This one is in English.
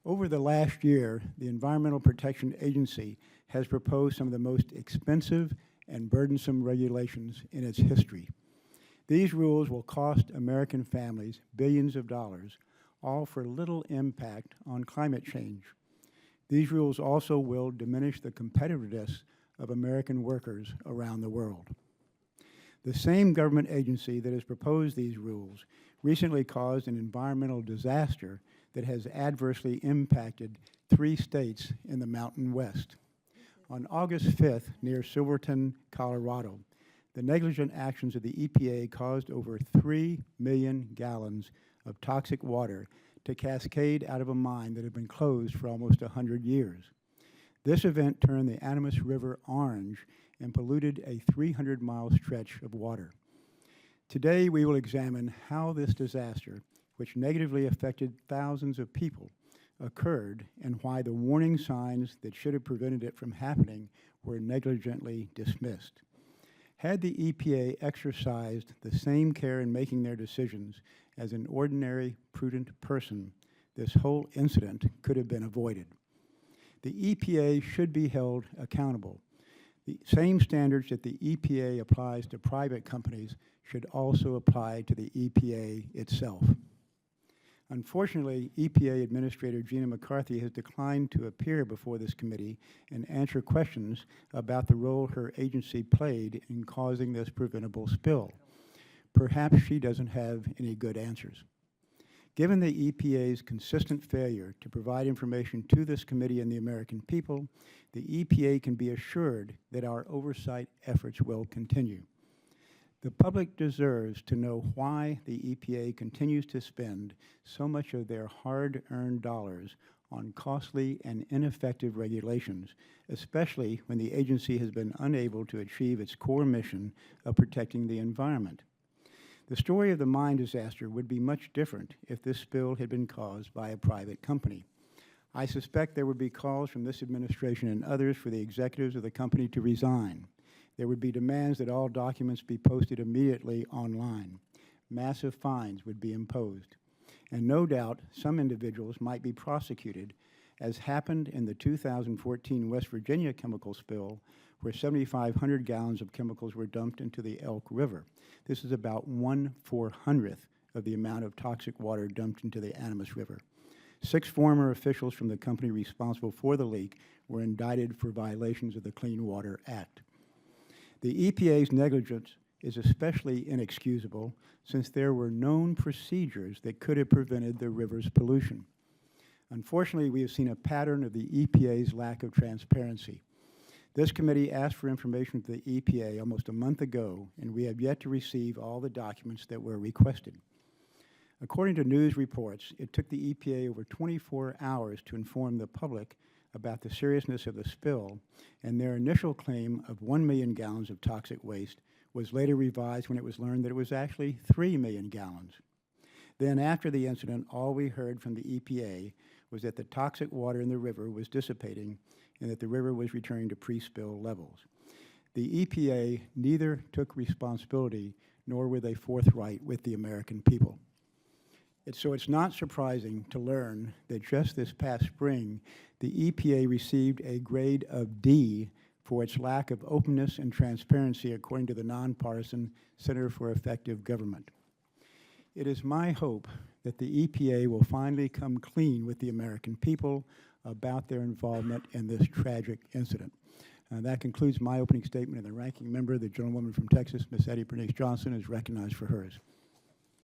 Over the last year, the Environmental Protection Agency has proposed some of the most expensive and burdensome regulations in its history. These rules will cost American families billions of dollars, all for little impact on climate change. These rules also will diminish the competitiveness of American workers around the world. The same government agency that has proposed these rules recently caused an environmental disaster that has adversely impacted 3 states in the Mountain West. On August 5th, near Silverton, Colorado, the negligent actions of the EPA caused over 3 million gallons of toxic water to cascade out of a mine that had been closed for almost 100 years. This event turned the Animas River orange and polluted a 300-mile stretch of water. Today, we will examine how this disaster, which negatively affected thousands of people, occurred and why the warning signs that should have prevented it from happening were negligently dismissed. Had the EPA exercised the same care in making their decisions as an ordinary, prudent person, this whole incident could have been avoided. The EPA should be held accountable. The same standards that the EPA applies to private companies should also apply to the EPA itself. Unfortunately, EPA Administrator Gina McCarthy has declined to appear before this committee and answer questions about the role her agency played in causing this preventable spill. Perhaps she doesn't have any good answers. Given the EPA's consistent failure to provide information to this committee and the American people, the EPA can be assured that our oversight efforts will continue. The public deserves to know why the EPA continues to spend so much of their hard-earned dollars on costly and ineffective regulations, especially when the agency has been unable to achieve its core mission of protecting the environment. The story of the mine disaster would be much different if this spill had been caused by a private company. I suspect there would be calls from this administration and others for the executives of the company to resign. There would be demands that all documents be posted immediately online. Massive fines would be imposed. And no doubt some individuals might be prosecuted, as happened in the 2014 West Virginia chemical spill, where 7,500 gallons of chemicals were dumped into the Elk River. This is about 1/400th of the amount of toxic water dumped into the Animas River. 6 former officials from the company responsible for the leak were indicted for violations of the Clean Water Act. The EPA's negligence is especially inexcusable since there were known procedures that could have prevented the river's pollution. Unfortunately, we have seen a pattern of the EPA's lack of transparency. This committee asked for information from the EPA almost a month ago, and we have yet to receive all the documents that were requested. According to news reports, it took the EPA over 24 hours to inform the public about the seriousness of the spill, and their initial claim of 1 million gallons of toxic waste was later revised when it was learned that it was actually 3 million gallons. Then, after the incident, all we heard from the EPA was that the toxic water in the river was dissipating and that the river was returning to pre-spill levels. The EPA neither took responsibility nor were they forthright with the American people. So it's not surprising to learn that just this past spring, the EPA received a grade of D for its lack of openness and transparency, according to the nonpartisan Center for Effective Government. It is my hope that the EPA will finally come clean with the American people about their involvement in this tragic incident. That concludes my opening statement, and the ranking member, the gentlewoman from Texas, Ms. Eddie Bernice Johnson, is recognized for hers.